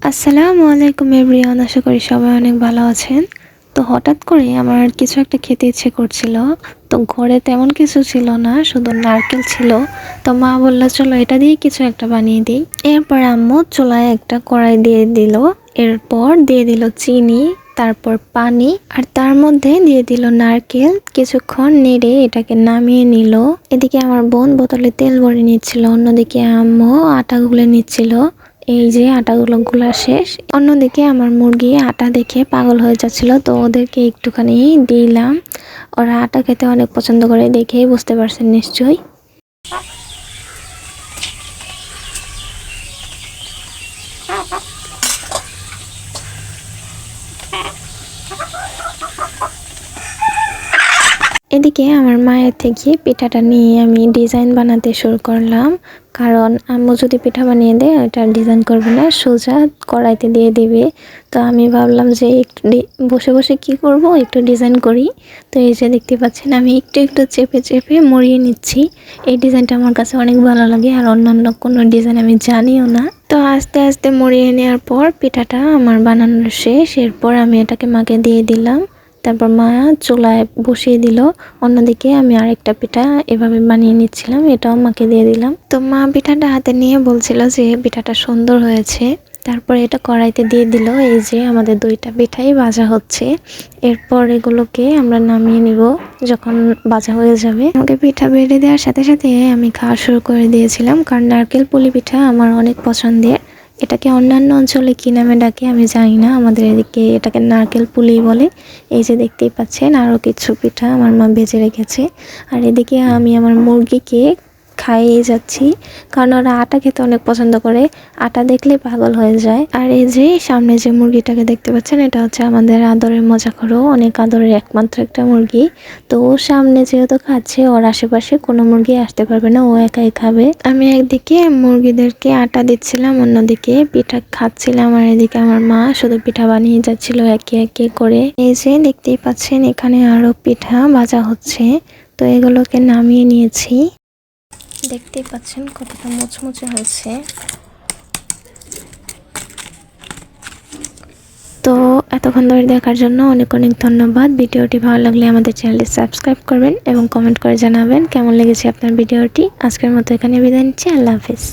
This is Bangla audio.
আসসালামু আলাইকুম এভরিওয়ান, আশা করি সবাই অনেক ভালো আছেন। তো হঠাৎ করে আমার কিছু একটা খেতে ইচ্ছে করছিল। তো ঘরে তেমন কিছু ছিল না, শুধু নারকেল ছিল। তো মা বলল চলো এটা দিয়ে কিছু একটা বানিয়ে দিই। এরপর আম্মু চুলায় একটা কড়াই দিয়ে দিল। এরপর দিয়ে দিল চিনি, তারপর পানি, আর তার মধ্যে দিয়ে দিল নারকেল। কিছুক্ষণ নেড়ে এটাকে নামিয়ে নিল। এদিকে আমার বোন বোতলে তেল ভরে নিচ্ছিল, অন্যদিকে আম্মু আটা গুলে নিচ্ছিল। এই যে আটাগুলো গুলা শেষ। অন্যদিকে আমার মুরগি আটা দেখে পাগল হয়ে যাচ্ছিল, তো ওদেরকে একটুখানি দিলাম। ওরা আটা খেতে অনেক পছন্দ করে, দেখেই বুঝতে পারছেন নিশ্চয়ই। এদিকে আমার মায়ের থেকে পিঠাটা নিয়ে আমি ডিজাইন বানাতে শুরু করলাম। কারণ আম্মু যদি পিঠা বানিয়ে দেয় ওটা ডিজাইন করবে না, সোজা কড়াইতে দিয়ে দিবে। তো আমি ভাবলাম যে একটু বসে বসে কি করব, একটু ডিজাইন করি। তো এই যে দেখতে পাচ্ছেন আমি একটু একটু চেপে চেপে মরিয়ে নিচ্ছি। এই ডিজাইনটা আমার কাছে অনেক ভালো লাগে, আর অন্যান্য কোনো ডিজাইন আমি জানিও না। তো আস্তে আস্তে মরিয়ে নেওয়ার পর পিঠাটা আমার বানানো শেষ। এরপর আমি এটাকে মাকে দিয়ে দিলাম। তারপর মা চুলায় বসিয়ে দিল। অন্যদিকে আমি আরেকটা পিঠা এভাবে বানিয়ে নিচ্ছিলাম, এটাও মাকে দিয়ে দিলাম। তো মা পিঠাটা হাতে নিয়ে বলছিল যে পিঠাটা সুন্দর হয়েছে। তারপর এটা কড়াইতে দিয়ে দিল। এই যে আমাদের দুইটা পিঠাই ভাজা হচ্ছে। এরপর এগুলোকে আমরা নামিয়ে নিব যখন ভাজা হয়ে যাবে। আমাকে পিঠা বেড়ে দেওয়ার সাথে সাথে আমি খাওয়া শুরু করে দিয়েছিলাম, কারণ নারকেল পুলি পিঠা আমার অনেক পছন্দের। এটাকে অন্যান্য অঞ্চলে কী নামে ডাকে আমি জানি না, আমাদের এদিকে এটাকে নারকেল পুলি বলে। এই যে দেখতেই পাচ্ছেন আরও কিছু পিঠা আমার মা ভেজে রেখেছে। আর এদিকে আমি আমার মুরগিকে খাইয়ে যাচ্ছি, কারণ ওরা আটা খেতে অনেক পছন্দ করে, আটা দেখলে পাগল হয়ে যায়। আর এই যে সামনে যে মুরগিটাকে দেখতে পাচ্ছেন, এটা হচ্ছে আমাদের আদরের মজাখরো, অনেক আদরের একমাত্র একটা মুরগি। তো ও সামনে যেহেতু খাচ্ছে, ওর আশেপাশে কোনো মুরগি আসতে পারবে না, ও একাই খাবে। আমি একদিকে মুরগিদেরকে আটা দিচ্ছিলাম, অন্যদিকে পিঠা খাচ্ছিলাম। আর এদিকে আমার মা শুধু পিঠা বানিয়ে যাচ্ছিল একে একে করে। এই যে দেখতেই পাচ্ছেন এখানে আরো পিঠা ভাজা হচ্ছে। তো এগুলোকে নামিয়ে নিয়েছি। দেখতেই পাচ্ছেন কতটা মুচমুচে হয়েছে। তো এতক্ষণ ধরে দেখার জন্য অনেক অনেক ধন্যবাদ। ভিডিওটি ভালো লাগলে আমাদের চ্যানেলটি সাবস্ক্রাইব করবেন এবং কমেন্ট করে জানাবেন কেমন লেগেছে আপনার ভিডিওটি। আজকের মতো এখানে বিদায় নিচ্ছি। আল্লাহ হাফেজ।